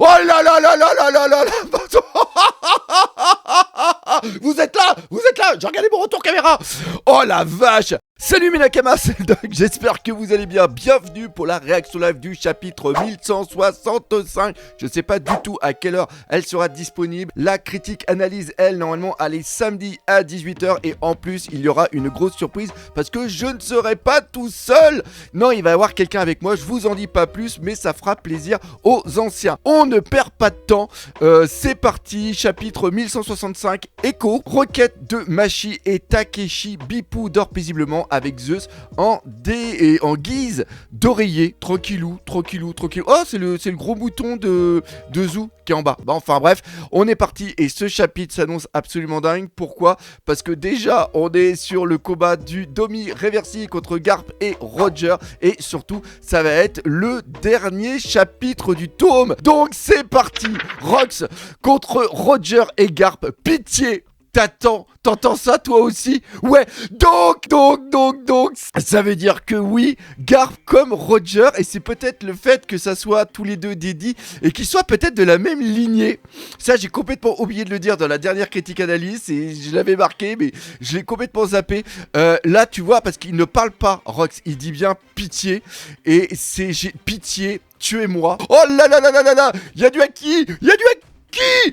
Oh là là là là là là là là. Vous êtes là, j'ai regardé mon retour caméra. Oh la vache. Salut mes nakamas, c'est Doc, j'espère que vous allez bien. Bienvenue pour la réaction live du chapitre 1165. Je sais pas du tout à quelle heure elle sera disponible. La critique analyse, elle, normalement, elle est samedi à 18h. Et en plus, il y aura une grosse surprise parce que je ne serai pas tout seul. Non, il va y avoir quelqu'un avec moi, je vous en dis pas plus, mais ça fera plaisir aux anciens. On ne perd pas de temps, c'est parti, chapitre 1165, Echo, requête de Machi et Takeshi. Bipou dort paisiblement avec Zeus en guise d'oreiller. Tranquillou. Oh, c'est le gros bouton de Zou qui est en bas. Bah, enfin bref, on est parti et ce chapitre s'annonce absolument dingue. Pourquoi ? Parce que déjà, on est sur le combat du Domi Reversi contre Garp et Roger. Et surtout, ça va être le dernier chapitre du tome. Donc c'est parti. Rox contre Roger et Garp. Pitié. T'entends ça toi aussi? Ouais, donc, ça veut dire que oui, Garp comme Roger, et c'est peut-être le fait que ça soit tous les deux dédits, et qu'ils soient peut-être de la même lignée. Ça, j'ai complètement oublié de le dire dans la dernière critique analyse, et je l'avais marqué, mais je l'ai complètement zappé. Là, tu vois, parce qu'il ne parle pas, Rox, il dit bien pitié, et c'est pitié, tuez-moi. Oh là là là là là là, il y a du haki.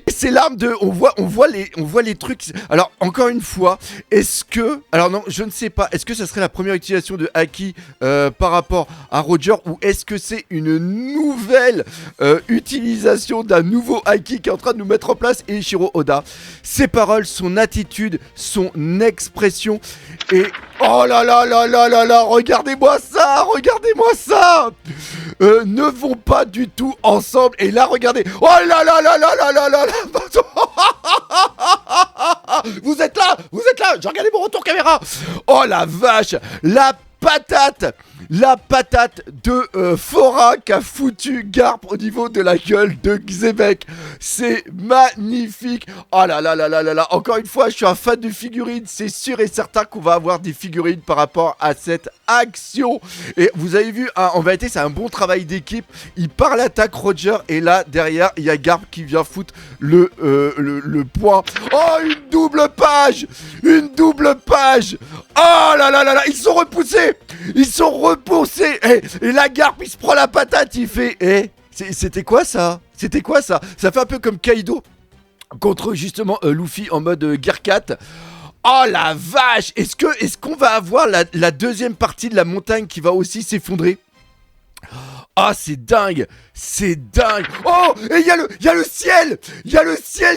C'est l'arme de... On voit les trucs... Alors, encore une fois, est-ce que... Alors non, je ne sais pas. Est-ce que ça serait la première utilisation de Haki par rapport à Roger, ou est-ce que c'est une nouvelle utilisation d'un nouveau Haki qui est en train de nous mettre en place? Et Eiichiro Oda, ses paroles, son attitude, son expression, et... Oh là là là là là là, regardez-moi ça. Ne vont pas du tout ensemble. Et là, regardez. Oh là là là là là là là là. Vous êtes là. J'ai regardé mon retour caméra. Oh la vache. La patate de Fora qu'a foutu Garp au niveau de la gueule de Xebec. C'est magnifique. Oh là là là là là là. Encore une fois, je suis un fan de figurines. C'est sûr et certain qu'on va avoir des figurines par rapport à cette action. Et vous avez vu, hein, en vérité, c'est un bon travail d'équipe. Il part l'attaque Roger. Et là, derrière, il y a Garp qui vient foutre le point. Oh, une double page. Oh là là là là. Ils sont repoussés. Et la Garp, il se prend la patate, il fait... C'était quoi ça? Ça fait un peu comme Kaido contre justement Luffy en mode Gear 4. Oh la vache. Est-ce qu'on va avoir la deuxième partie de la montagne qui va aussi s'effondrer? Ah, c'est dingue. Oh, et il y a le ciel.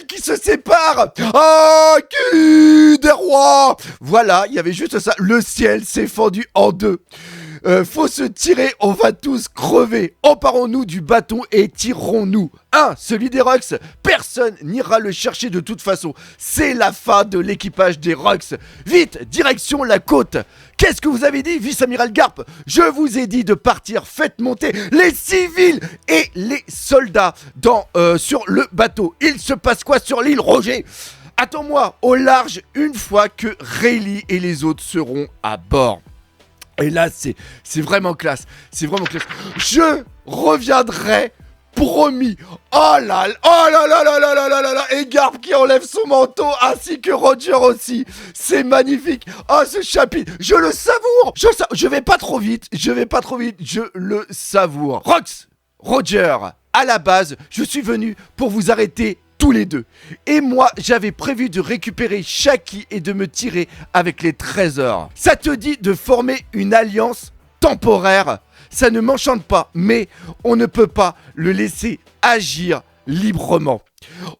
Qui se sépare. Ah, des rois. Voilà, il y avait juste ça. Le ciel s'est fendu en deux. Faut se tirer, on va tous crever. Emparons-nous du bâton et tirons-nous. Celui des Rox, personne n'ira le chercher de toute façon. C'est la fin de l'équipage des Rox. Vite, direction la côte. Qu'est-ce que vous avez dit, vice-amiral Garp? Je vous ai dit de partir, faites monter les civils et les soldats sur le bateau. Il se passe quoi sur l'île, Roger? Attends-moi au large une fois que Rayleigh et les autres seront à bord. Et là, c'est vraiment classe. Je reviendrai, promis. Oh là là. Et Garp qui enlève son manteau, ainsi que Roger aussi. C'est magnifique. Oh, ce chapitre, je le savoure. Je vais pas trop vite, je le savoure. Rox, Roger, à la base, je suis venu pour vous arrêter tous les deux. Et moi, j'avais prévu de récupérer Shaki et de me tirer avec les trésors. Ça te dit de former une alliance temporaire? Ça ne m'enchante pas, mais on ne peut pas le laisser agir librement.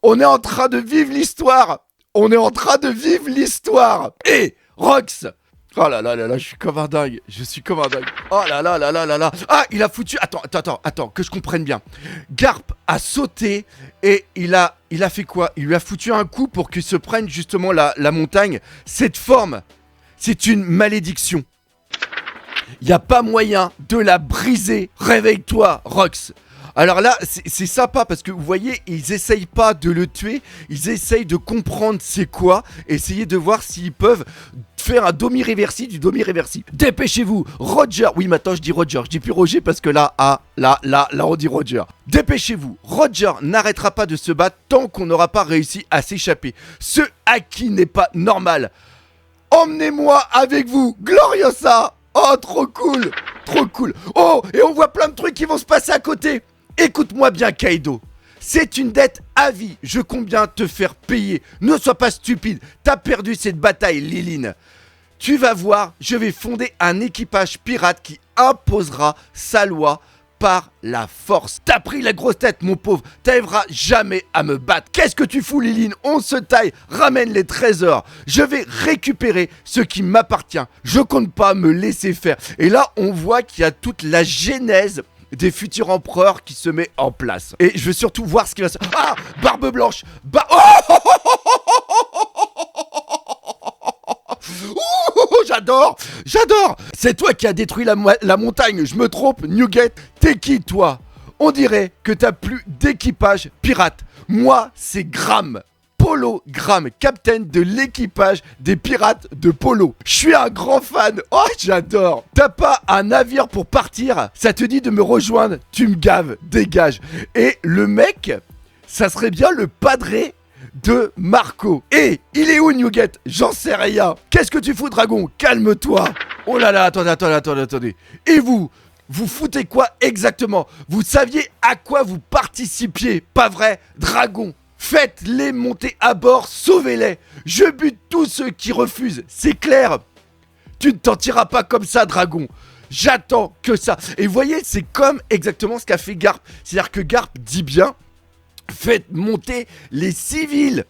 On est en train de vivre l'histoire. Et Rox, oh là là là là, je suis comme un dingue. Oh là là là là là là. Ah, il a foutu... Attends, que je comprenne bien. Garp a sauté et il a fait quoi? Il lui a foutu un coup pour qu'il se prenne justement la montagne. Cette forme, c'est une malédiction. Il n'y a pas moyen de la briser. Réveille-toi, Rox. Alors là, c'est sympa parce que vous voyez, ils essayent pas de le tuer, ils essayent de comprendre c'est quoi, essayer de voir s'ils peuvent faire un demi-réversi du demi-réversi. Dépêchez-vous, Roger. Oui, maintenant je dis Roger, je dis plus Roger parce que là, on dit Roger. Dépêchez-vous, Roger n'arrêtera pas de se battre tant qu'on n'aura pas réussi à s'échapper. Ce Haki n'est pas normal. Emmenez-moi avec vous, Gloriosa. Oh, trop cool, trop cool. Oh, et on voit plein de trucs qui vont se passer à côté. Écoute-moi bien, Kaido. C'est une dette à vie. Je compte bien te faire payer. Ne sois pas stupide. T'as perdu cette bataille, Liline. Tu vas voir, je vais fonder un équipage pirate qui imposera sa loi par la force. T'as pris la grosse tête, mon pauvre. T'arriveras jamais à me battre. Qu'est-ce que tu fous, Liline? On se taille. Ramène les trésors. Je vais récupérer ce qui m'appartient. Je compte pas me laisser faire. Et là, on voit qu'il y a toute la genèse des futurs empereurs qui se met en place. Et je veux surtout voir ce qui va se... Ah, Barbe Blanche. J'adore. C'est toi qui as détruit la montagne. Je me trompe, Newgate. T'es qui, toi? On dirait que t'as plus d'équipage pirate. Moi, c'est Gram. Polo Gram, capitaine de l'équipage des pirates de Polo. Je suis un grand fan. Oh, j'adore. T'as pas un navire pour partir? Ça te dit de me rejoindre? Tu me gaves, dégage. Et le mec, ça serait bien le padré de Marco. Et il est où, Newgate? J'en sais rien. Qu'est-ce que tu fous, dragon? Calme-toi. Oh là là, attendez. Et vous foutez quoi exactement? Vous saviez à quoi vous participiez, pas vrai, dragon? Faites-les monter à bord, sauvez-les. Je bute tous ceux qui refusent, c'est clair. Tu ne t'en tireras pas comme ça, dragon. J'attends que ça. Et vous voyez, c'est comme exactement ce qu'a fait Garp. C'est-à-dire que Garp dit bien, faites monter les civils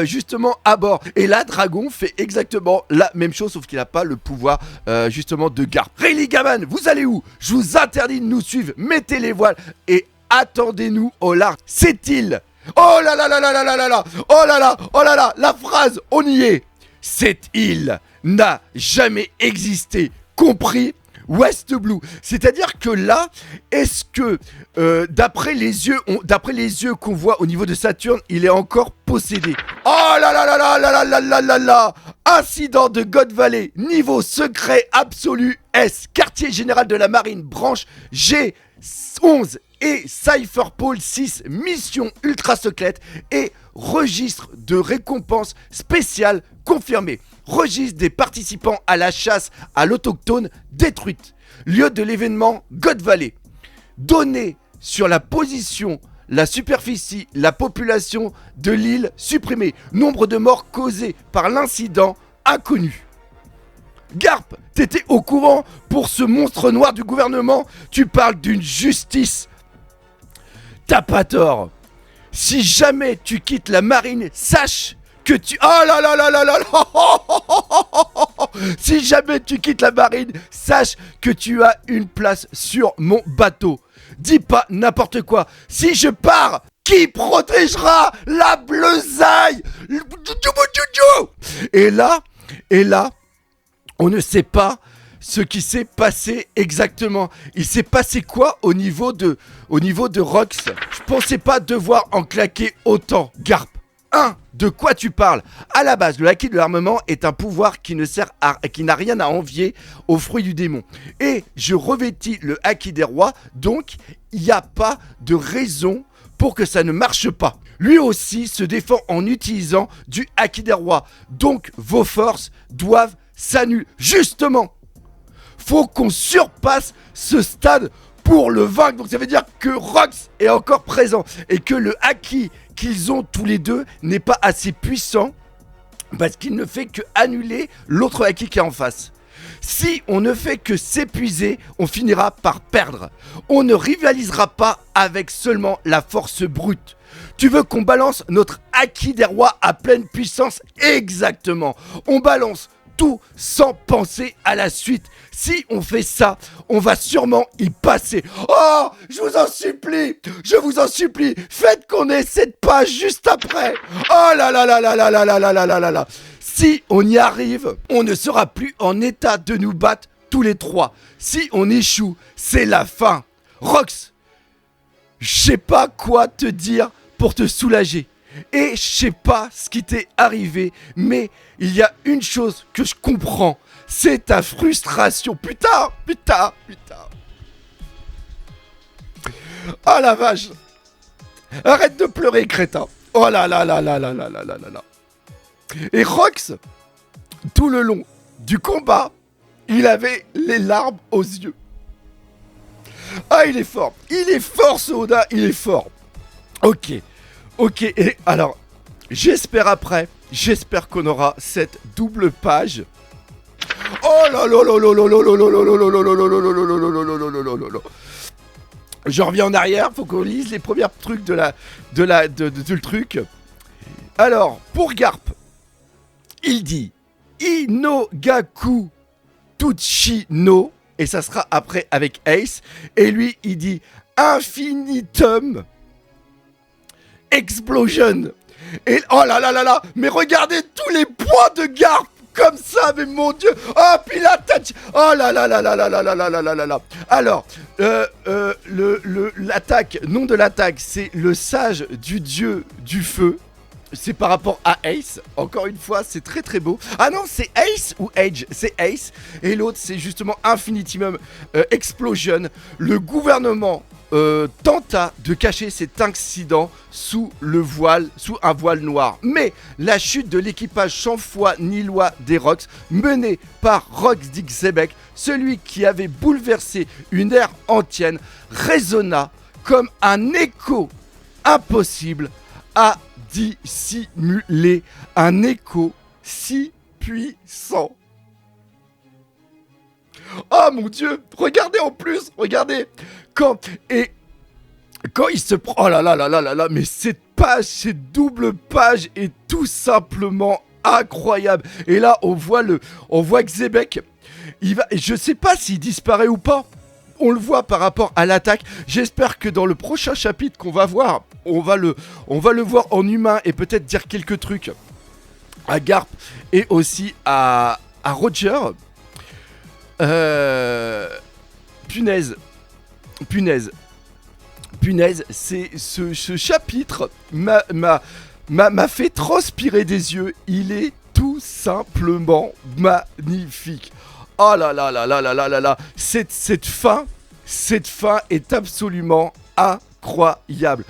justement à bord. Et là, Dragon fait exactement la même chose, sauf qu'il n'a pas le pouvoir justement de Garp. Rayleigh Gaman, vous allez où? Je vous interdis de nous suivre. Mettez les voiles et attendez-nous au large. Cette île. Oh là là là là là là là là. Oh là là, la phrase, on y est. Cette île n'a jamais existé. Compris? West Blue, c'est-à-dire que là, est-ce que d'après les yeux qu'on voit au niveau de Saturne, il est encore possédé? Oh là là là là là là là là là là! Incident de God Valley, niveau secret absolu S, quartier général de la marine, branche G11 et Cypherpole 6, mission ultra secrète et registre de récompense spéciale confirmé. Registre des participants à la chasse à l'autochtone détruite. Lieu de l'événement God Valley. Données sur la position, la superficie, la population de l'île supprimée. Nombre de morts causés par l'incident inconnu. Garp, t'étais au courant pour ce monstre noir du gouvernement? Tu parles d'une justice. T'as pas tort. Si jamais tu quittes la marine, sache que tu... Oh là là là là là là. Si jamais tu quittes la marine, sache que tu as une place sur mon bateau. Dis pas n'importe quoi. Si je pars, qui protégera la bleusaille? Et là, on ne sait pas ce qui s'est passé exactement. Il s'est passé quoi au niveau de Rox? Je pensais pas devoir en claquer autant. Garp. 1. De quoi tu parles? À la base, le haki de l'armement est un pouvoir qui n'a rien à envier aux fruits du démon. Et je revêtis le haki des rois, donc il n'y a pas de raison pour que ça ne marche pas. Lui aussi se défend en utilisant du haki des rois. Donc vos forces doivent s'annuler. Justement, faut qu'on surpasse ce stade pour le vaincre. Donc ça veut dire que Rox est encore présent et que le haki qu'ils ont tous les deux n'est pas assez puissant parce qu'il ne fait que annuler l'autre haki qui est en face. Si on ne fait que s'épuiser, on finira par perdre. On ne rivalisera pas avec seulement la force brute. Tu veux qu'on balance notre haki des rois à pleine puissance? Exactement. On balance tout sans penser à la suite. Si on fait ça, on va sûrement y passer. Oh, je vous en supplie, faites qu'on ait cette page juste après. Oh là là là là là là là là là là là là. Si on y arrive, on ne sera plus en état de nous battre tous les trois. Si on échoue, c'est la fin. Rox, je sais pas quoi te dire pour te soulager. Et je sais pas ce qui t'est arrivé, mais il y a une chose que je comprends, c'est ta frustration. Putain. Oh la vache. Arrête de pleurer, crétin. Oh là là là là là là là là là là. Et Rox, tout le long du combat, il avait les larmes aux yeux. Ah, il est fort ce Oda, il est fort. Ok, et alors, j'espère qu'on aura cette double page. Oh là là là là là là là là là là là là là là là là là là. Je reviens en arrière, faut qu'on lise les premiers trucs de le truc. Alors, pour Garp, il dit Inogaku Tuchino, et ça sera après avec Ace. Et lui, il dit Infinitum Explosion. Et oh là là là là, mais regardez tous les points de Garp comme ça, mais mon dieu. Oh, puis la tête. Oh là là là là là là là là là là là là. Alors, l'attaque, nom de l'attaque, c'est le sage du dieu du feu. C'est par rapport à Ace. Encore une fois, c'est très très beau. Ah non, c'est Ace ou Age? C'est Ace. Et l'autre, c'est justement Infinitimum Explosion. Le gouvernement tenta de cacher cet incident sous un voile noir. Mais la chute de l'équipage sans foi ni loi des Rox, mené par Rox Dixebec, celui qui avait bouleversé une ère entière, résonna comme un écho impossible à dissimuler, un écho si puissant. Oh mon dieu, regardez en plus, regardez, quand il se prend, oh là là là là là là, mais cette double page est tout simplement incroyable. Et là, on voit Xebec, je sais pas s'il disparaît ou pas. On le voit par rapport à l'attaque. J'espère que dans le prochain chapitre qu'on va voir, on va le voir en humain et peut-être dire quelques trucs à Garp et aussi à Roger. Punaise, c'est ce chapitre m'a fait transpirer des yeux. Il est tout simplement magnifique. Oh là là là là là là là là. Cette fin est absolument incroyable.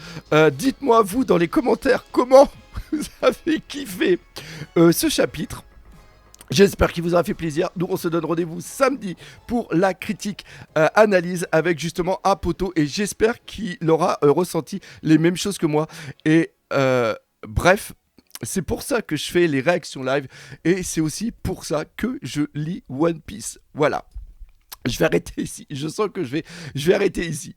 Dites-moi vous dans les commentaires comment vous avez kiffé ce chapitre. J'espère qu'il vous aura fait plaisir. Nous, on se donne rendez-vous samedi pour la critique analyse avec justement un poteau. Et j'espère qu'il aura ressenti les mêmes choses que moi. Et bref, c'est pour ça que je fais les réactions live. Et c'est aussi pour ça que je lis One Piece. Voilà. Je vais arrêter ici. Je sens que je vais arrêter ici.